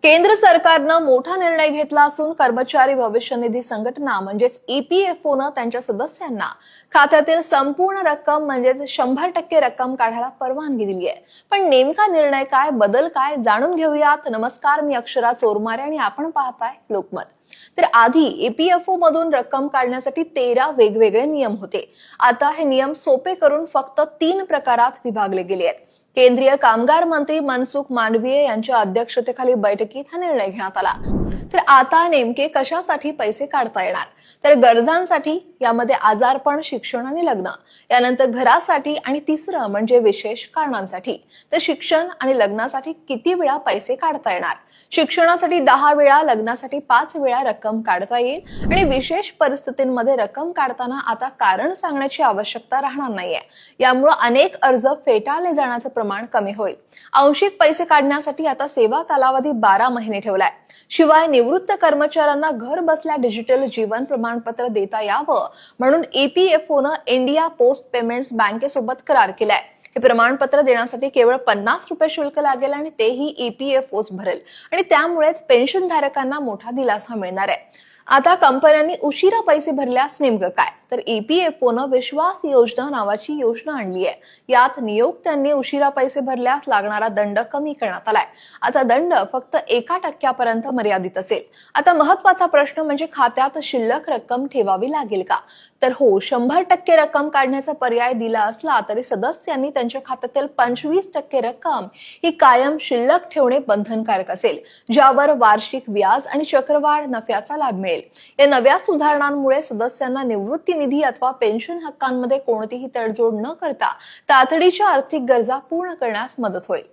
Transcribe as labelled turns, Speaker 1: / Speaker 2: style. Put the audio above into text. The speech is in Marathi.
Speaker 1: केंद्र सरकारनं मोठा निर्णय घेतला असून कर्मचारी भविष्य निधी संघटना म्हणजेच ईपीएफओनं त्यांच्या सदस्यांना खात्यातील संपूर्ण रक्कम म्हणजेच 100% रक्कम काढायला परवानगी दिली आहे। पण नेमका निर्णय काय, बदल काय, जाणून घेऊयात। नमस्कार, मी अक्षरा चोरमारे आणि आपण पाहताय लोकमत। तर आधी ईपीएफओ मधून रक्कम काढण्यासाठी 13 वेगवेगळे नियम होते। आता हे नियम सोपे करून फक्त 3 प्रकारात विभागले गेले आहेत। केंद्रीय कामगार मंत्री मनसुख मांडवीय यांच्या अध्यक्षतेखाली बैठकीत हा निर्णय घेण्यात आला। तर आता नेमके कशासाठी पैसे काढता येणार, तर गरजांसाठी, यामध्ये आजारपण, शिक्षण आणि लग्न, यानंतर घरासाठी आणि तिसरं म्हणजे विशेष कारणांसाठी। तर शिक्षण आणि लग्नासाठी किती वेळा पैसे काढता येणार, शिक्षणासाठी 10 वेळा, लग्नासाठी 5 वेळा रक्कम काढता येईल आणि विशेष परिस्थितींमध्ये रक्कम काढताना आता कारण सांगण्याची आवश्यकता राहणार नाहीये। यामुळे अनेक अर्ज फेटाळले जाण्याचं प्रमाण कमी होईल। आंशिक पैसे काढण्यासाठी आता सेवा कालावधी 12 महिने ठेवलाय। शिवाय निवृत्त कर्मचाऱ्यांना घर बसल्या डिजिटल जीवन प्रमाणपत्र देता यावं म्हणून ईपीएफओनं इंडिया पोस्ट पेमेंट्स बँकेसोबत करार केलाय। हे प्रमाणपत्र देण्यासाठी केवळ 50 रुपये शुल्क लागेल आणि तेही ईपीएफओच भरेल आणि त्यामुळेच पेन्शनधारकांना मोठा दिलासा मिळणार आहे। आता कंपन्यांनी उशिरा पैसे भरल्यास नेमकं काय, तर ईपीएफओनं विश्वास योजना नावाची योजना आणली आहे। यात नियोक्त्यांनी उशिरा पैसे भरल्यास लागणारा दंड कमी करण्यात आलाय। आता दंड फक्त 1% मर्यादित असेल। आता महत्वाचा प्रश्न म्हणजे खात्यात शिल्लक रक्कम ठेवावी लागेल का, तर हो, 100% रक्कम काढण्याचा पर्याय दिला असला तरी सदस्यांनी त्यांच्या खात्यातील 25% रक्कम ही कायम शिल्लक ठेवणे बंधनकारक असेल, ज्यावर वार्षिक व्याज आणि चक्रवाढ नफ्याचा लाभ मिळेल। या नव्या सुधारणांमुळे सदस्यांना निवृत्ती निधी अथवा पेन्शन हक्कांमध्ये कोणतीही तडजोड न करता तातडीच्या आर्थिक गरजा पूर्ण करण्यास मदत होईल।